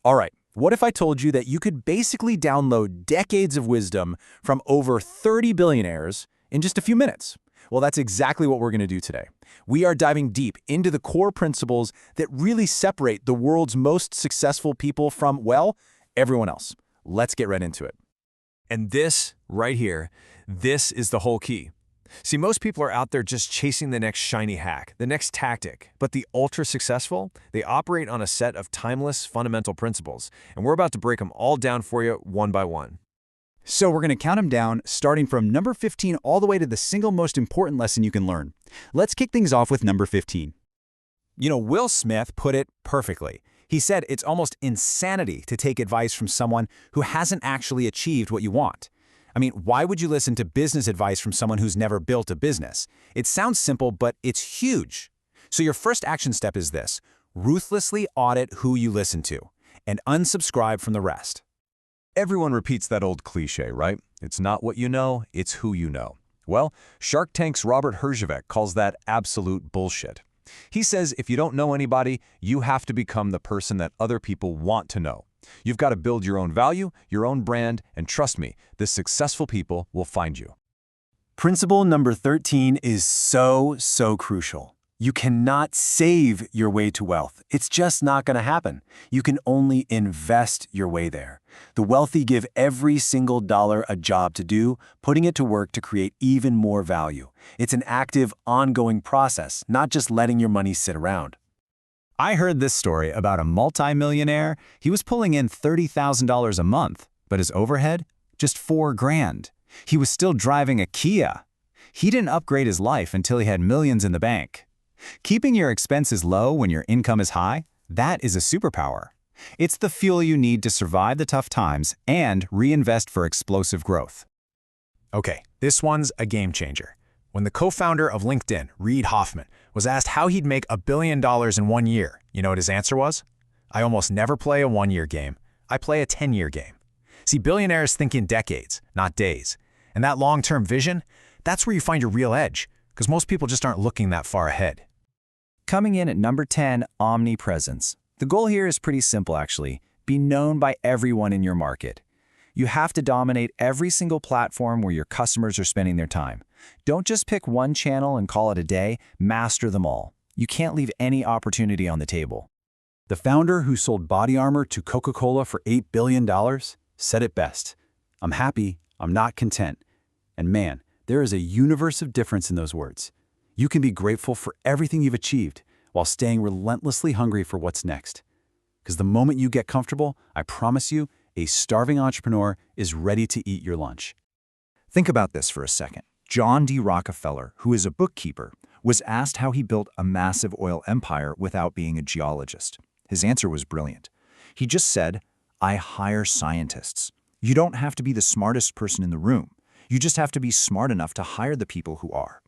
All right, what if I told you that you could basically download decades of wisdom from over 30 billionaires in just a few minutes? Well, that's exactly what we're going to do today. We are diving deep into the core principles that really separate the world's most successful people from, well, everyone else. Let's get right into it. And this, right here, this is the whole key. See, most people are out there just chasing the next shiny hack, the next tactic. But the ultra-successful, they operate on a set of timeless, fundamental principles. And we're about to break them all down for you one by one. So we're going to count them down, starting from number 15 all the way to the single most important lesson you can learn. Let's kick things off with number 15. Will Smith put it perfectly. He said it's almost insanity to take advice from someone who hasn't actually achieved what you want. I mean, why would you listen to business advice from someone who's never built a business? It sounds simple, but it's huge. So your first action step is this: ruthlessly audit who you listen to and unsubscribe from the rest. Everyone repeats that old cliche, right? It's not what you know, it's who you know. Well, Shark Tank's Robert Herjavec calls that absolute bullshit. He says if you don't know anybody, you have to become the person that other people want to know. You've got to build your own value, your own brand, and trust me, the successful people will find you. Principle number 13 is so crucial. You cannot save your way to wealth. It's just not going to happen. You can only invest your way there. The wealthy give every single dollar a job to do, putting it to work to create even more value. It's an active, ongoing process, not just letting your money sit around. I heard this story about a multimillionaire. He was pulling in $30,000 a month, but his overhead? Just $4,000. He was still driving a Kia. He didn't upgrade his life until he had millions in the bank. Keeping your expenses low when your income is high, that is a superpower. It's the fuel you need to survive the tough times and reinvest for explosive growth. Okay, this one's a game changer. When the co-founder of LinkedIn, Reid Hoffman, was asked how he'd make $1 billion in 1 year, you know what his answer was? I almost never play a 1-year game. I play a 10-year game. See, billionaires think in decades, not days. And that long-term vision, that's where you find your real edge, because most people just aren't looking that far ahead. Coming in at number 10, omnipresence. The goal here is pretty simple, actually. Be known by everyone in your market. You have to dominate every single platform where your customers are spending their time. Don't just pick one channel and call it a day, master them all. You can't leave any opportunity on the table. The founder who sold body armor to Coca-Cola for $8 billion said it best: "I'm happy, I'm not content." And man, there is a universe of difference in those words. You can be grateful for everything you've achieved while staying relentlessly hungry for what's next. Because the moment you get comfortable, I promise you, a starving entrepreneur is ready to eat your lunch. Think about this for a second. John D. Rockefeller, who is a bookkeeper, was asked how he built a massive oil empire without being a geologist. His answer was brilliant. He just said, "I hire scientists. You don't have to be the smartest person in the room. You just have to be smart enough to hire the people who are."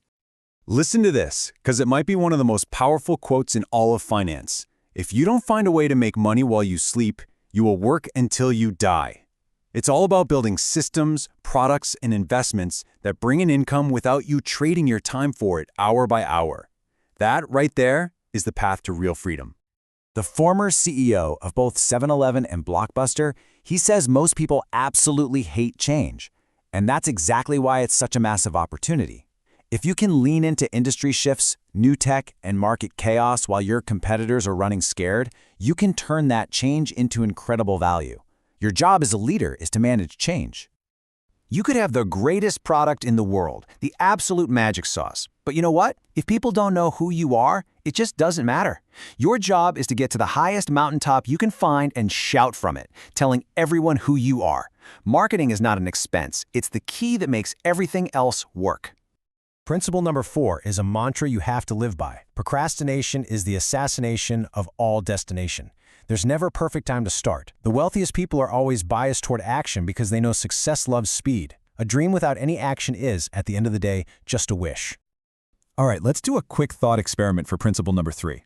Listen to this, because it might be one of the most powerful quotes in all of finance. If you don't find a way to make money while you sleep, you will work until you die. It's all about building systems, products, and investments that bring in income without you trading your time for it hour by hour. That right there is the path to real freedom. The former CEO of both 7-Eleven and Blockbuster, he says most people absolutely hate change. And that's exactly why it's such a massive opportunity. If you can lean into industry shifts, new tech, and market chaos while your competitors are running scared, you can turn that change into incredible value. Your job as a leader is to manage change. You could have the greatest product in the world, the absolute magic sauce. But you know what? If people don't know who you are, it just doesn't matter. Your job is to get to the highest mountaintop you can find and shout from it, telling everyone who you are. Marketing is not an expense. It's the key that makes everything else work. Principle number 4 is a mantra you have to live by. Procrastination is the assassination of all destination. There's never a perfect time to start. The wealthiest people are always biased toward action because they know success loves speed. A dream without any action is, at the end of the day, just a wish. All right, let's do a quick thought experiment for principle number 3.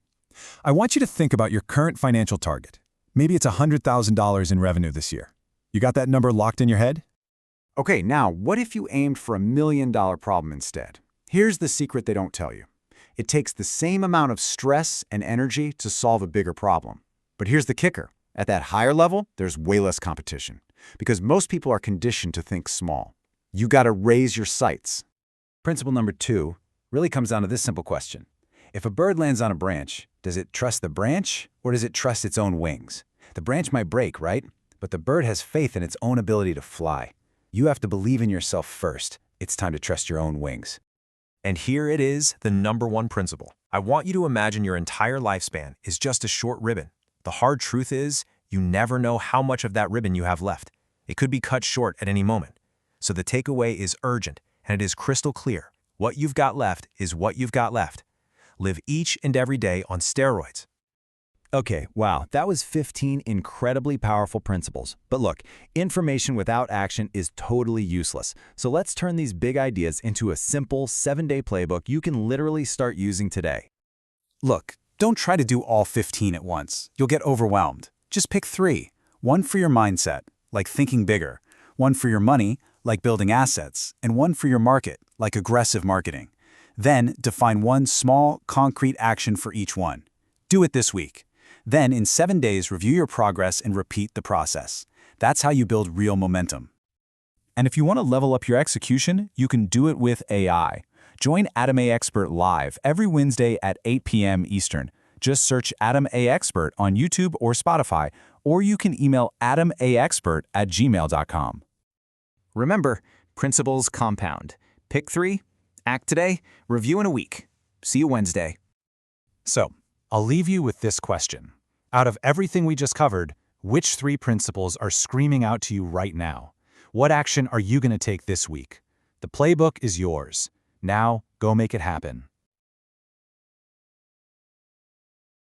I want you to think about your current financial target. Maybe it's $100,000 in revenue this year. You got that number locked in your head? Okay, now what if you aimed for $1 million problem instead? Here's the secret they don't tell you. It takes the same amount of stress and energy to solve a bigger problem. But here's the kicker. At that higher level, there's way less competition because most people are conditioned to think small. You gotta raise your sights. Principle number 2 really comes down to this simple question. If a bird lands on a branch, does it trust the branch or does it trust its own wings? The branch might break, right? But the bird has faith in its own ability to fly. You have to believe in yourself first. It's time to trust your own wings. And here it is, the number one principle. I want you to imagine your entire lifespan is just a short ribbon. The hard truth is, you never know how much of that ribbon you have left. It could be cut short at any moment. So the takeaway is urgent, and it is crystal clear. What you've got left is what you've got left. Live each and every day on steroids. Okay, wow, that was 15 incredibly powerful principles. But look, information without action is totally useless. So let's turn these big ideas into a simple 7-day playbook you can literally start using today. Look, don't try to do all 15 at once. You'll get overwhelmed. Just pick 3. One for your mindset, like thinking bigger. One for your money, like building assets. And one for your market, like aggressive marketing. Then define one small, concrete action for each one. Do it this week. Then, in 7 days, review your progress and repeat the process. That's how you build real momentum. And if you want to level up your execution, you can do it with AI. Join Adam A. Expert live every Wednesday at 8 p.m. Eastern. Just search Adam A. Expert on YouTube or Spotify, or you can email adamAexpert@gmail.com. Remember, principles compound. Pick 3, act today, review in a week. See you Wednesday. So, I'll leave you with this question. Out of everything we just covered, which 3 principles are screaming out to you right now? What action are you going to take this week? The playbook is yours. Now, go make it happen.